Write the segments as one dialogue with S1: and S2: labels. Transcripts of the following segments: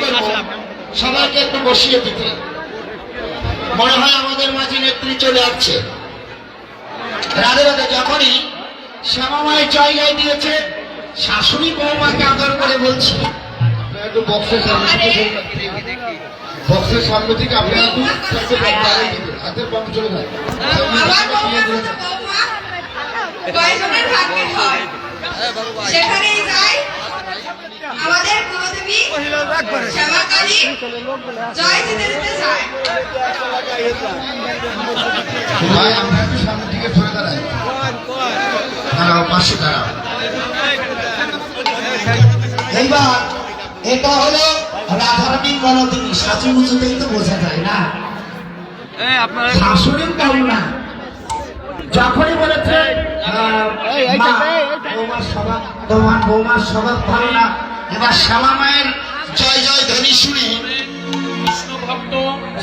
S1: করব সবাইকে একটু বসিয়ে দিতে। মনে হয় আমাদের মাঝে নেত্রী চলে আসছে। রাধে রাধে। যখনই শ্যামামায়ের জায়গায় দিয়েছে, শাশুড়ি বৌমাকে আদর করে বলছি একটু বক্সের সামনে থেকে আপনি হাতের পাম্প চলে যায়।
S2: সেখানেই যাই আমাদের কুলদেবী শ্যামা কালী জয় দিতে দিতে যায়।
S1: ভাই আমরা একটু সামনের দিকে সরে দাঁড়াই। দাঁড়াও, পাশে দাঁড়াও। এইবার এটা হলো রাধারানীর গণতিনি। সাজু মুজুতেই তো বোঝা যায় না, শাশুড়ির কাউ না। যখনই বলেছে তোমার বৌমার স্বভাব ভালো না, এবার শ্যামা মায়ের জয় জয় ধ্বনি শুনে,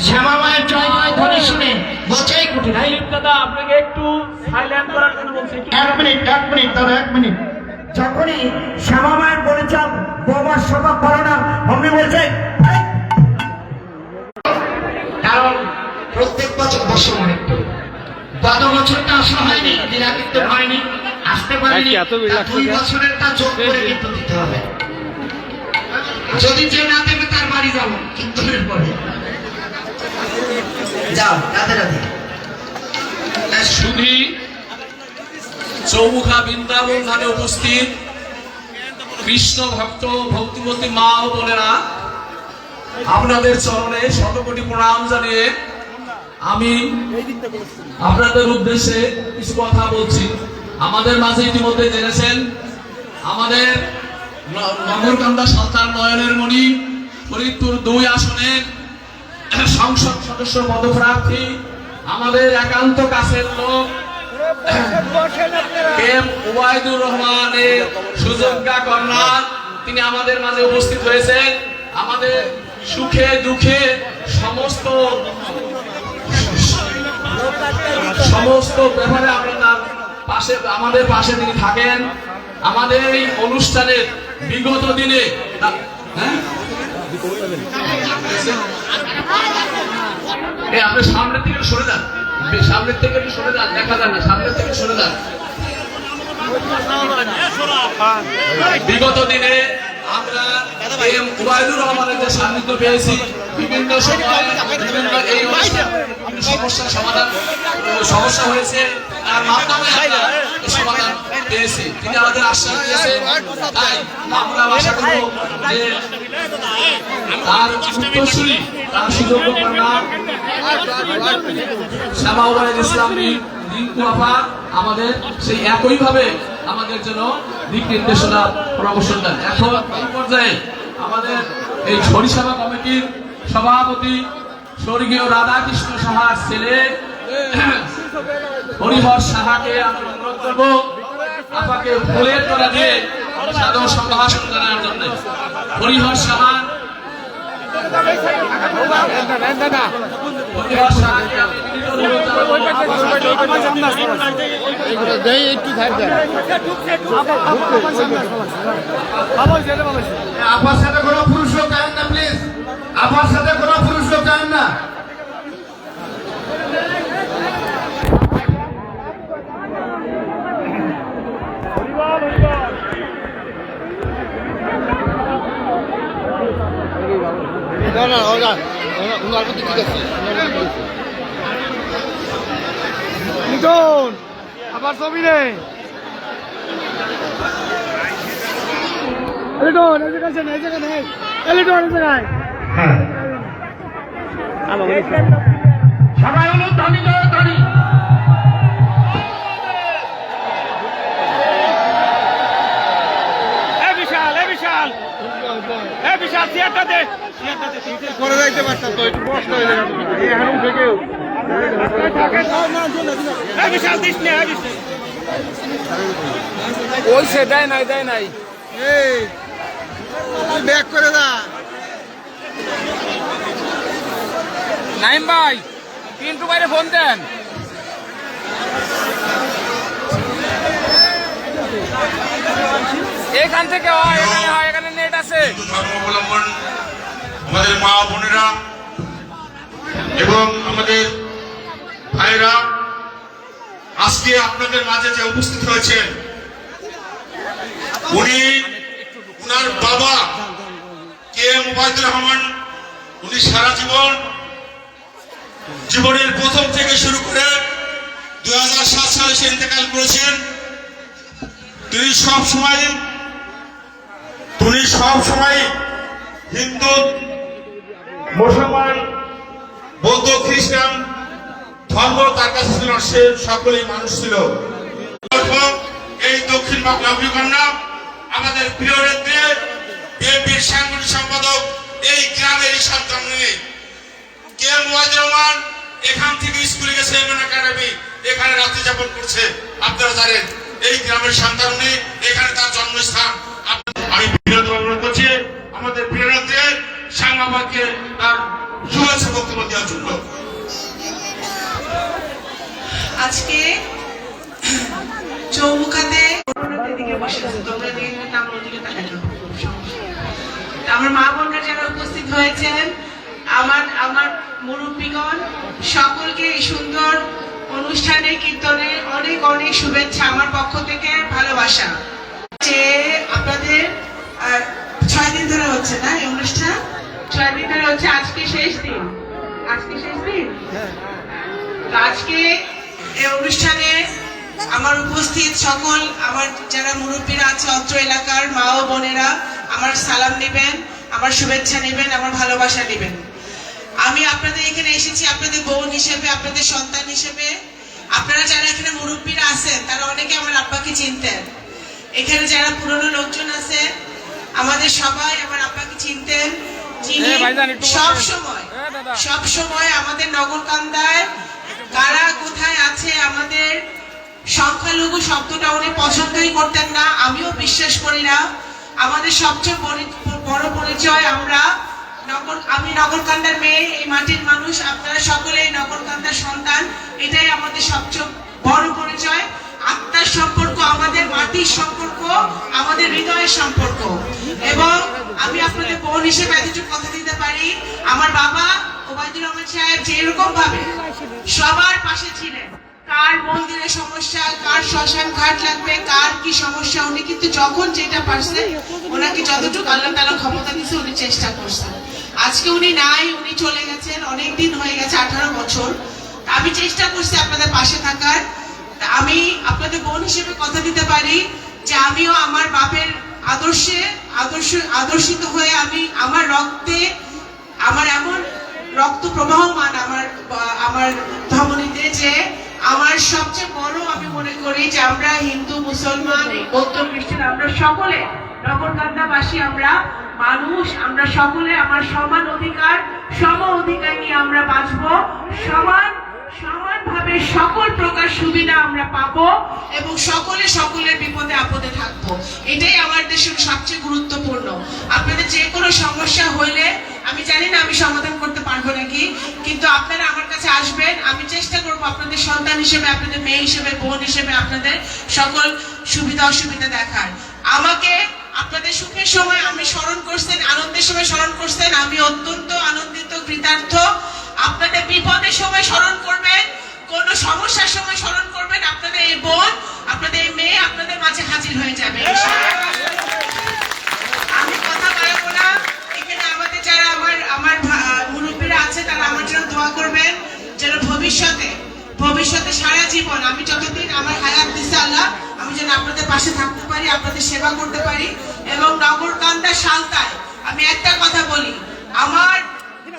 S1: শ্যামা মায়ের জয় জয় ধ্বনি শুনে বোঝাই কুটি ভাই।
S3: দাদা আপনাকে একটু সাইলেন্ট করার জন্য বলছি।
S1: এক মিনিট দাদা, এক মিনিট। যখনই শ্যামা মায়ের বলেছে বৌমার স্বভাব ভালো না, অমনি বলছে কারণ প্রত্যেক বছর বর্ষমান একটু গত বছরটা আসা হয়নি, দিনাকৃত হয়নি, আসতে পারেনি। 2 বছরেরটা যোগ করে কিন্তু দিতে হবে। যদি যে না দেবে তার বাড়ি যাবো কীর্তনের পরে। যাও রাধে রাধে।
S3: শুধু চৌমুখা বৃন্দাবন ধামে উপস্থিত কৃষ্ণ ভক্ত ভক্তিমতী মা ও বোনেরা, আপনাদের চরণে শতকোটি প্রণাম জানিয়ে আমি আপনাদের উদ্দেশ্যে কিছু কথা বলছি। আমাদের মাঝে ইতিমধ্যে জেনেছেন আমাদের নগরকান্দা সন্তান নয়নের মণি ফরিদপুর 2 আসনের সংসদ সদস্য পদপ্রার্থী, আমাদের একান্ত কাছের লোক এম ওবায়দুর রহমানের সুযোগ্যা কন্যা, তিনি আমাদের মাঝে উপস্থিত হয়েছেন। আমাদের সুখে দুঃখে সমস্ত ব্যাপারে আমরা তার পাশে, আমাদের পাশে তিনি থাকেন। আমাদের এই অনুষ্ঠানের বিগত দিনে আপনি সামনের থেকে সরে যান, সামনের থেকে একটু সরে যান, দেখা যান না, সামনের থেকে সরে যান। বিগত দিনে আমরা এম ওবায়দুর রহমানের যে সান্নিধ্য পেয়েছি, বিভিন্ন সময় বিভিন্ন এই সমস্যা হয়েছে, তার মাধ্যমে সমাধান পেয়েছি। তিনি আমাদের আশ্বাস দিয়েছেন। তাই আমরা আশা করব যে তার উত্তরসূরি, তার সুযোগ্য কন্যা শ্যামা ওবায়দ ইসলামী রিঙ্কু আপা আমাদের সেই একইভাবে আমাদের জন্য দিক নির্দেশনা প্রদর্শন দেন। এখন এই পর্যায়ে আমাদের এই সরিষাবা কমিটির সভাপতি স্বর্গীয় রাধাকৃষ্ণ সাহার ছেলে হরিহর সাহাকে আমরা অনুরোধ করব আপাকে ফুলের তোড়া দিয়ে সাদর সম্ভাষণ জানার জন্য। হরিহর সাহা
S1: আপার সাথে কোনো পুরুষ লোক যান না, প্লিজ। আপার সাথে কোনো পুরুষ লোক যান না।
S4: আবার ছবি রে
S1: সবাই হলো ধনী জয় ধনী।
S4: বিশাল চেয়ারটা দে করে যাইতে পারতাম তো, একটু কষ্ট হয়ে যাবে এখন থেকেও। বিশাল দিস না, ওই সে দেয় নাই এই ব্যাক করে দা। নাইম ভাই, পিন্টু ভাইরে ফোন দেন। এখান থেকে হয়, এখানে নেট আছে।
S5: ধর্ম অবলম্বন আমাদের মা বোনেরা এবং আমাদের ভাইরা আজকে আপনাদের মাঝে যে উপস্থিত হয়েছেন, উনার বাবা কে এম ওবায়দুর রহমান, উনি সারা জীবনের প্রথম থেকে শুরু করে 2007 সালে সে ইন্তেকাল করেছেন। তিনি সব সময় হিন্দু, মুসলমান, বৌদ্ধ, খ্রিস্টান ধর্ম তার কাছে ছিল, সে সকলেই মানুষ ছিল। এই দক্ষিণ নবীকন্যা আমাদের প্রিয় নেত্রী বিএনপির সাংগঠনিক সম্পাদক এই গ্রামেরই সন্তান নিয়ে কে এম ওবায়দুর রহমান এখান থেকে স্কুলে গেছে এমএন একাডেমি, এখানে রাত্রি যাপন করছে। আপনারা জানেন এই গ্রামের সন্তান নিয়ে এখানে তার জন্মস্থান। আমি বিনোদ অনুরোধ করছি আমাদের প্রিয় নেত্রী সাংবাদিককে তার শুভেচ্ছা বক্তব্য দেওয়ার জন্য।
S2: আজকে চৌমুখাতে আমার মা বোনরা যারা উপস্থিত হয়েছেন, আমার মুরব্বীগণ, সকলকে এই সুন্দর অনুষ্ঠানে কীর্তনে অনেক অনেক শুভেচ্ছা, আমার পক্ষ থেকে ভালোবাসা। যে আপনাদের 6 দিন ধরে হচ্ছে না এই অনুষ্ঠান, 6 দিন ধরে হচ্ছে, আজকে শেষ দিন। তো আজকে এই অনুষ্ঠানে আমার উপস্থিত সকল আমার যারা মুরব্বীরা আছে অত্র এলাকার মা ও বোনেরা আমার সালাম নেবেন, আমার শুভেচ্ছা নেবেন, আমার ভালোবাসা নেবেন। আমি আপনাদের এখানে এসেছি আপনাদের বোন হিসেবে, আপনাদের সন্তান হিসেবে। আপনারা যারা এখানে মুরব্বীরা আছেন তারা অনেকে আমার আব্বাকে চিনতেন। এখানে যারা পুরনো লোকজন আছে আমাদের সবাই আমার আব্বাকে চিনতেন। সব সময় আমাদের নগরকান্দায় কারা কোথায় আছে, আমাদের সংখ্যালঘু শব্দটা উনি পছন্দই করতেন না, আমিও বিশ্বাস করি না। আমাদের সবচেয়ে বড় পরিচয় আমি নগরকান্দার মেয়ে, এই মাটির মানুষ, আপনারা সকলে এই নগরকান্দার সন্তান, এটাই আমাদের সবচেয়ে বড় পরিচয়। আত্মার সম্পর্ক, আমাদের মাটির সম্পর্ক, আমাদের হৃদয়ের সম্পর্ক। এবং আমি আপনাদের বোন হিসেবে এতটুকু কথা দিতে পারি, আমার বাবা ওবায়দুর রহমান সাহেব যেরকম ভাবে সবার পাশে ছিলেন, কার মন্দিরের সমস্যা, কার শ্মশান ঘাট লাগবে, কার কি সমস্যা, উনি কিন্তু যখন যেটা পারছে, ওনাকে যতটুকু আল্লাহ তাআলা ক্ষমতা দিয়েছে উনি চেষ্টা করছেন। আজকে উনি নাই, উনি চলে গেছেন, অনেক দিন হয়ে গেছে, 18 বছর। আমি চেষ্টা করছি আপনাদের পাশে থাকার। আমি আপনাদের বোন হিসেবে কথা দিতে পারি যে আমিও আমার বাপের আদর্শিত হয়ে আমার রক্তে, আমার এমন রক্ত প্রবাহমান আমার ধমনীতে, যে আমার সবচেয়ে বড় আমি মনে করি যে আমরা হিন্দু, মুসলমান, বৌদ্ধ, খ্রিস্টান, আমরা সকলে নগরকান্দাবাসী, আমরা মানুষ, আমরা সকলে আমার সমান অধিকার, সম অধিকার নিয়ে আমরা বাঁচবো, সমানভাবে সকল প্রকার সুবিধা আমরা পাবো এবং সকলের বিপদে আপদে থাকবো। এটাই আমার দেশের সবচেয়ে গুরুত্বপূর্ণ। আপনাদের যে কোনো সমস্যা হইলে আমি জানি না আমি সমাধান করতে পারবো নাকি, কিন্তু আপনারা আমার কাছে আসবেন, আমি চেষ্টা করবো আপনাদের সন্তান হিসেবে, আপনাদের মেয়ে হিসেবে, বোন হিসেবে আপনাদের সকল সুবিধা অসুবিধা দেখার। আমাকে আপনাদের সুখের সময় আমি স্মরণ করছেন, আনন্দের সময় স্মরণ করছেন, আমি অত্যন্ত আনন্দিত, কৃতার্থ। আপনাদের বিপদের সময় স্মরণ করবেন, কোন সমস্যার সময় স্মরণ করবেন, আপনাদের এই বোন, আপনাদের এই মেয়ে আপনাদের মাঝে হাজির হয়ে যাবে। আমি কথা বাড়াবো না। এখানে আমাদের যারা আমার মুরব্বীরা আছে তারা আমার জন্য দোয়া করবেন, যেন ভবিষ্যতে সারা জীবন আমি যতদিন আমার হায়াত দিছে আল্লাহ, আমি যেন আপনাদের পাশে থাকতে পারি, আপনাদের সেবা করতে পারি। এবং নগরকান্দা সালতায় আমি একটা কথা বলি, আমার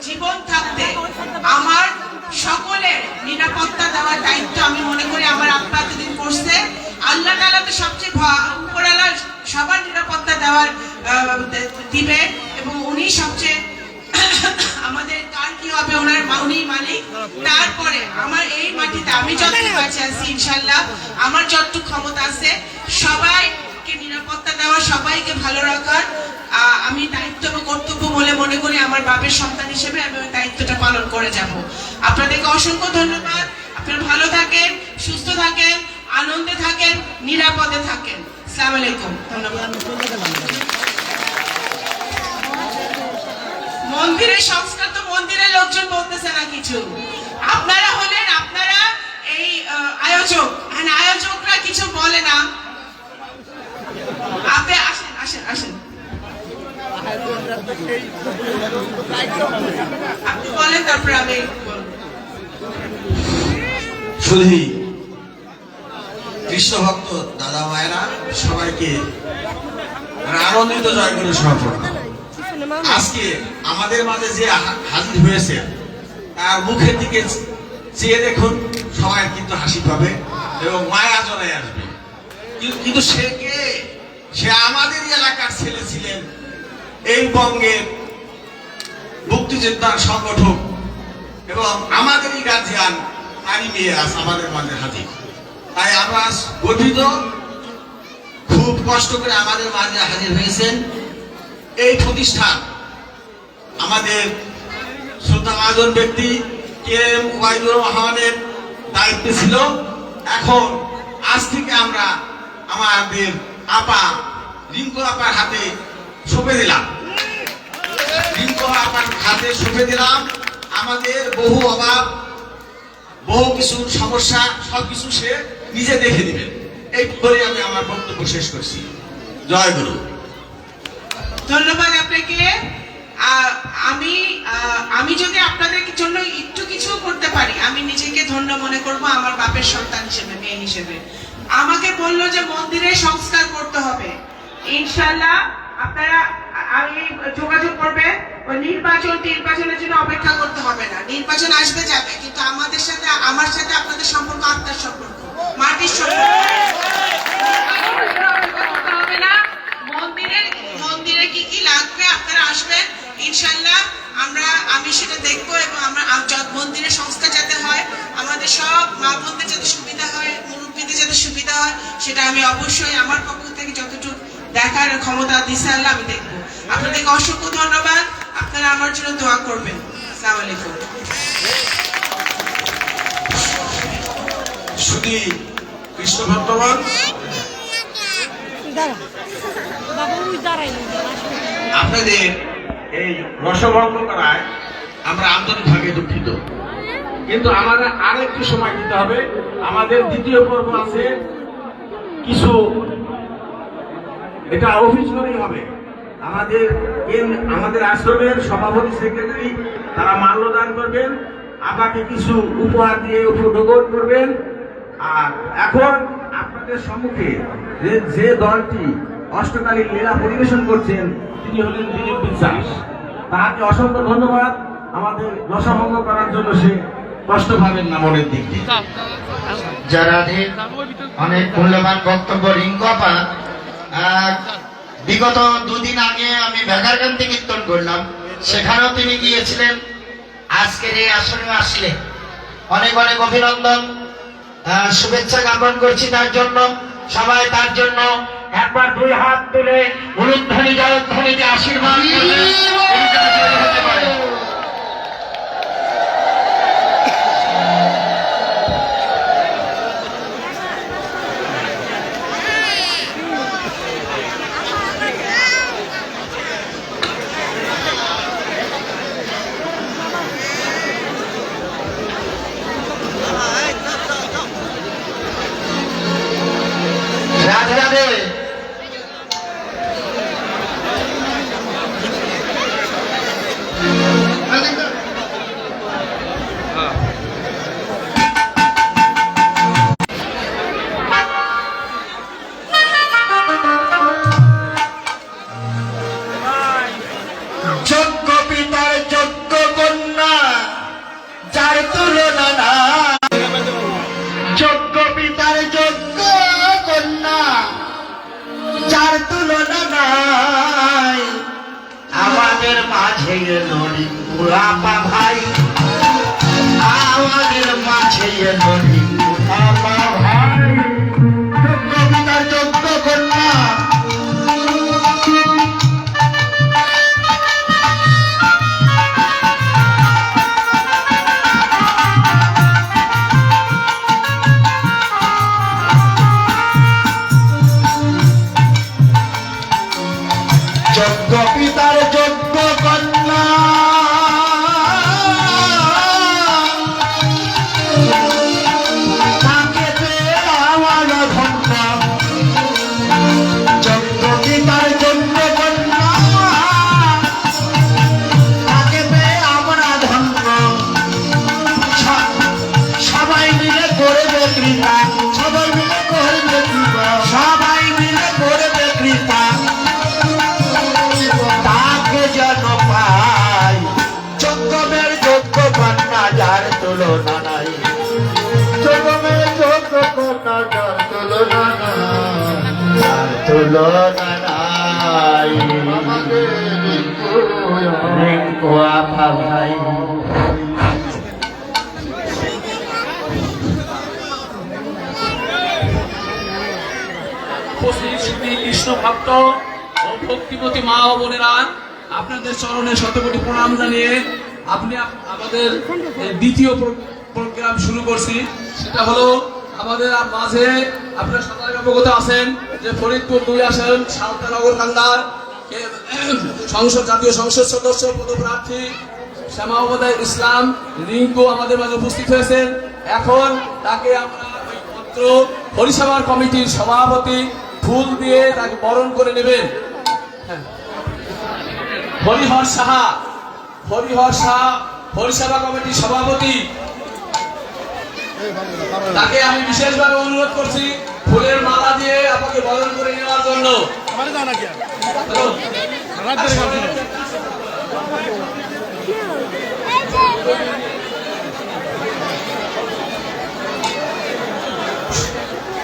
S2: জীবন থাকতে আমার সকলের নিরাপত্তা দেওয়ার দায়িত্ব আমি মনে করি আমার আব্বা এতদিন করছে। আল্লাহ তাআলা তো সবচেয়ে উপরওয়ালা, সবার নিরাপত্তা দেওয়ার দিবে এবং উনি সবচেয়ে আমাদের কার কি হবে উনি মালিক। তারপরে আমার এই মাটিতে আমি যতটুকু কাছে আছি ইনশাআল্লাহ আমার যতটুকু ক্ষমতা আছে সবাইকে নিরাপত্তা দেওয়া, সবাইকে ভালো রাখার আমি দায়িত্ব এবং কর্তব্য বলে মনে করি। আমার বাপের সন্তান হিসেবে আমি ওই দায়িত্বটা পালন করে যাব। আপনাদেরকে অসংখ্য ধন্যবাদ। আপনারা ভালো থাকেন, সুস্থ থাকেন, আনন্দে থাকেন, নিরাপদে থাকেন। আসসালামু আলাইকুম। ধন্যবাদ। মন্দিরের সংস্কার তো মন্দিরের লোকজন বলতেছে না কিছু, আপনারা হলেন, আপনারা এই আয়োজক, আর আয়োজকরা কিছু বলে না। আপনি আসেন আসেন আসেন, আপনি বলেন, তারপরে আমি বলবো।
S6: শুধু কৃষ্ণ ভক্ত দাদা মায়েরা সবাইকে আনন্দিত জয়গুরু সহযোগিতা। আজকে আমাদের মাঝে যে হাজির হয়েছে তার মুখের দিকে চেয়ে দেখুন, সবাই কিন্তু হাসি পাবে এবং মায়া জড়ায় আসবে। কিন্তু সে কে? সে আমাদের এলাকার ছেলে ছিলেন, এই বঙ্গের মুক্তিযোদ্ধার সংগঠক এবং আমাদেরই গার্জিয়ান, তারই মেয়ে আজ আমাদের মাঝে হাজির। তাই আমরা গঠিত, খুব কষ্ট করে আমাদের মাঝে হাজির হয়েছেন। এই প্রতিষ্ঠান আমাদের শ্রদ্ধাভাজন ব্যক্তি কে এম ওবায়দুর রহমানের দায়িত্বে ছিল। এখন আজ থেকে আমরা আমাদের আপা রিঙ্কু আপার হাতে সঁপে দিলাম, রিঙ্কু আপার হাতে সঁপে দিলাম। আমাদের বহু অভাব, বহু কিছু সমস্যা, সবকিছু সে নিজে দেখে দিবেন। এই বলে আমি আমার বক্তব্য শেষ করছি। জয় গুরু।
S2: ধন্যবাদ আপনাকে। আমি যদি আপনাদের জন্য একটু কিছু করতে পারি, আমি নিজেকে ধন্য মনে করব, আমার বাপের সন্তান হিসেবে, মেয়ে হিসেবে। আমাকে বললো যে মন্দিরের সংস্কার করতে হবে, ইনশাল্লাহ আপনারা আমি যোগাযোগ করবে। ওই নির্বাচনের জন্য অপেক্ষা করতে হবে না, নির্বাচন আসবে যাবে, কিন্তু আমাদের সাথে, আমার সাথে আপনাদের সম্পর্ক আত্মার সম্পর্ক, মাটির সম্পর্ক হবে না। মন্দিরে কি কি লাগবে আপনারা আসবেন, ইনশাল্লাহ আমি সেটা দেখবো এবং আমরা মন্দিরের সংস্কার যাতে হয়, আমাদের সব মা বোনদের যাতে সুবিধা হয়, মুরব্বীদের যাতে সুবিধা হয়, সেটা আমি অবশ্যই আমার পক্ষ থেকে যতটুকু দেখার ক্ষমতা দিছে আল্লাহ আমি দেখবো। আপনাদেরকে অসংখ্য ধন্যবাদ, আপনারা আমার জন্য দোয়া করবেন। আসসালামু আলাইকুম।
S6: শুধু কৃষ্ণ ভক্তগণ, আপনাদের এই রসভঙ্গ করায় আমরা আন্তরিকভাবে দুঃখিত, কিন্তু আমাদের আরেকটু সময় দিতে হবে। আমাদের দ্বিতীয় পর্ব আছে কিছু, এটা অফিস করেই হবে। আমাদের আশ্রমের সভাপতি সেক্রেটারি তারা মাল্যদান করবেন, আমাকে কিছু উপহার দিয়ে উপঢৌকন করবেন। আর এখন আপনাদের সম্মুখে যে দলটি অষ্টকালীন লীলা পরিবেশন করছেন তিনি হলেন দিলীপ বিশ্বাস। তাকে অসংখ্য ধন্যবাদ আমাদের রসভঙ্গ করার জন্য। সে কষ্ট পাবেন না মনের দিক দিয়ে।
S1: যারা অনেক মূল্যবান বক্তব্য রিঙ্কু আপা, বিগত দুদিন আগে আমি ভেগারকান্তি কীর্তন করলাম, সেখানেও তিনি গিয়েছিলেন। আজকের এই আসনে আসলে অনেক অনেক অভিনন্দন, শুভেচ্ছা জ্ঞাপন করছি তার জন্য। সবাই তার জন্য একবার দুই হাত তুলে উলুধ্বনি জয়ধ্বনিতে আশীর্বাদ করলে তিনি যেন জয়ী হতে পারে। রাধে রাধে। যোগ্য পিতার যোগ্য কন্যা, যার তুলনা নাই। যোগ্য পিতার যোগ্য কন্যা, যার তুলনা নাই। আমাদের মাঝে এলো রিঙ্কু আপা ভাই, আমাদের মাঝে এলো রিঙ্কু আপা ভাই। যোগ্য পিতার যোগ্য কন্যা, যোগ্য পিতার যোগ্য কন্যা। তুলনা নাই, চোখ মেরে চোখ কন্যা যার তুলনা নাই, যার তুলনা নাই। আমাদের রিঙ্কু আপা ভাই,
S3: উপস্থিত শ্রী কৃষ্ণ ভক্ত ও ভক্তিমতী মা ও বোনেরা, আপনাদের চরণে শতকোটি প্রণাম জানিয়ে আমাদের দ্বিতীয় প্রোগ্রাম শুরু করছি। সেটা হলো আমাদের মাঝে আপনারা সবাই অবগত আছেন যে ফরিদপুর 2 আসন সালতানগর কান্দার জাতীয় সংসদ সদস্য পদপ্রার্থী শ্যামাবদার ইসলাম রিঙ্কু আমাদের মাঝে উপস্থিত হয়েছেন। এখন তাকে আমরা ওই পত্র পরিষেবার কমিটির সভাপতি ফুল দিয়ে তাকে বরণ করে নেবেন। হরিহর সাহা পরিষেবা কমিটির সভাপতি, তাকে আমি বিশেষভাবে অনুরোধ করছি ফুলের মালা দিয়ে আপনাকে বরণ করে নেওয়ার জন্য।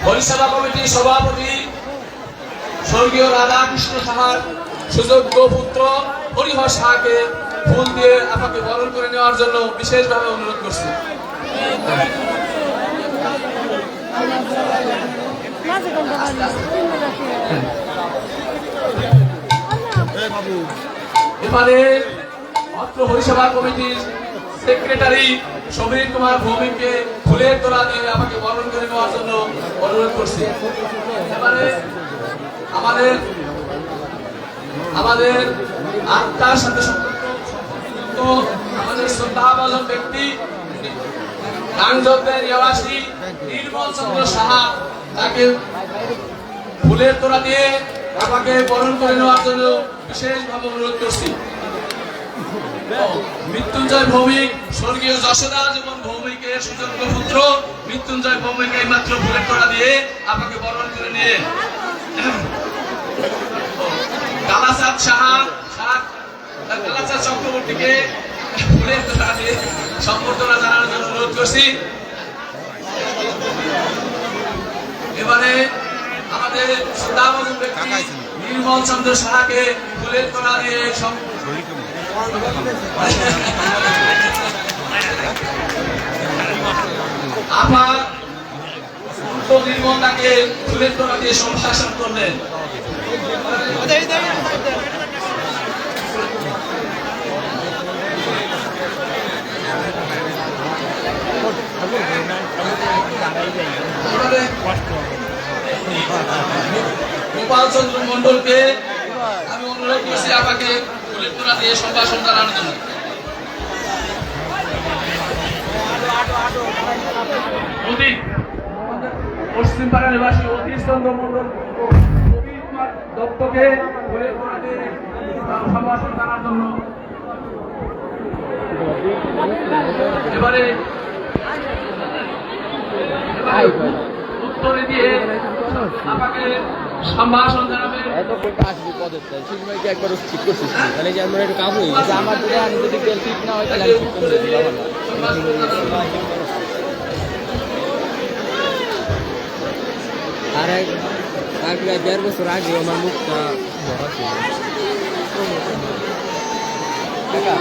S3: পরিষেবা কমিটির সভাপতি স্বর্গীয় রাধাকৃষ্ণ সাহার সুযোগ্য পুত্র হরিহর সাহাকে ফুল দিয়ে আপনাকে বরণ করে নেওয়ার জন্য বিশেষভাবে অনুরোধ করছি। এবারে অত্র পরিষেবা কমিটির সেক্রেটারি সমীর কুমার ভৌমিককে ফুলের তোলা দিয়ে আমাকে বরণ করে নেওয়ার জন্য অনুরোধ করছি। এবারে আমাদের আত্মার সাথে সম্পর্ক আমাদের শ্রদ্ধাভাজন ব্যক্তি গাংজব্দের নিবাসী নির্মল চন্দ্র সাহা, তাকে ফুলের তোড়া দিয়ে আমাকে বরণ করে নেওয়ার জন্য বিশেষভাবে অনুরোধ করছি। মৃত্যুঞ্জয় ভৌমিক স্বর্গীয় যশোদা জীবন ভৌমিকের সুযোগ্য পুত্র মৃত্যুঞ্জয় ভৌমিক এই মাত্র ফুলের তোড়া দিয়ে আমাকে বরণ করে নিয়ে কালাচাঁদ কালাচাঁদ চক্রবর্তীকে ফুলের তোড়া দিয়ে সম্বর্ধনা জানানোর জন্য অনুরোধ করছি। এবারে আমাদের শ্রদ্ধাভাজন ব্যক্তি নির্মল চন্দ্র সাহাকে ফুলের তোড়া দিয়ে আমার নির্মল তাকে ফুলের তোড়া দিয়ে সম্ভাষণ করলেন। গোপাল চন্দ্র মন্ডলকে আমি অনুরোধ করছি আমাকে ফুলের তোড়া দিয়ে সম্ভাষণ জানানোর জন্য। পশ্চিম পাড়া নিবাসী অতীশ চন্দ্র মন্ডল প্রবীর কুমার দত্তকে ফুলের তোড়া দিয়ে সম্ভাষণ জানানোর জন্য। এবারে উত্তরে দিয়ে আমাকে সম্ভাষণ জানাবেন।
S7: একবার ঠিক করছিস তাহলে যে আমরা একটু কাবু যে আমার যদি আমি যদি ঠিক না হয় তাহলে ঠিক করে দিই আর এক 1.5 বছর আগে আমার মুখটা কাকা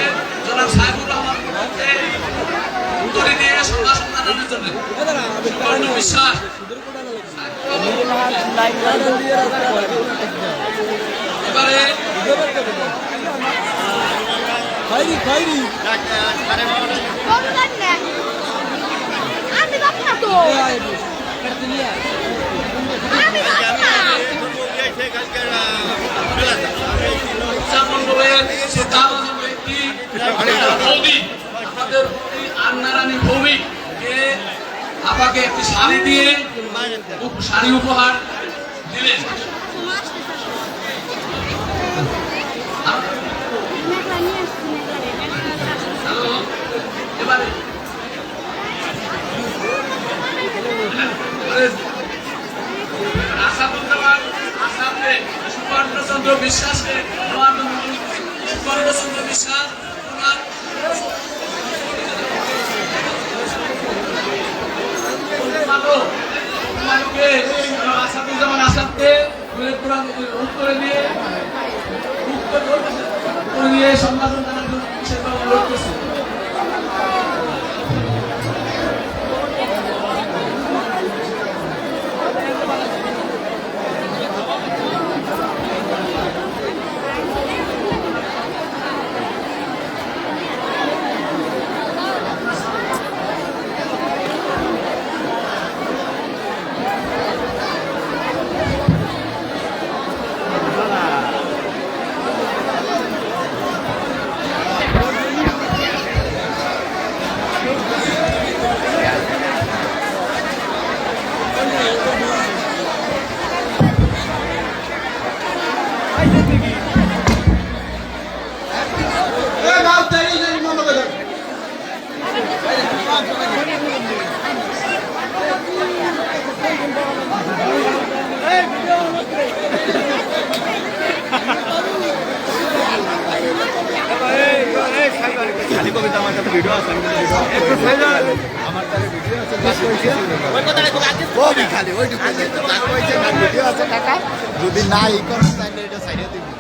S3: জনাব সাহেবুর রহমান উত্তরে দিয়ে সম্ভাষণ জানানোর জন্য বিশ্বাস এবারে মণ্ডলের শ্রদ্ধাভাজন ব্যক্তি বৌদি আমাদের আন্না রানী ভৌমিক আপাকে একটি শাড়ি দিয়ে শাড়ি উপহার দিলেন। এবারে আসাদুজ্জামান আসাদকে সুবর্ণচন্দ্র বিশ্বাসকে সুবর্ণচন্দ্র বিশ্বাস আসাদুজ্জামান আসাদকে উত্তরে দিয়ে সম্ভাষণ জানার জন্য বিশেষভাবে অনুরোধ করছি।
S4: খালি কবিতা আমার কাছে ভিডিও আছে আমার কাছে ভিডিও আছে খালি ভিডিও আছে টাকা যদি না ই করেন তাহলে এটা সাইডে দিবি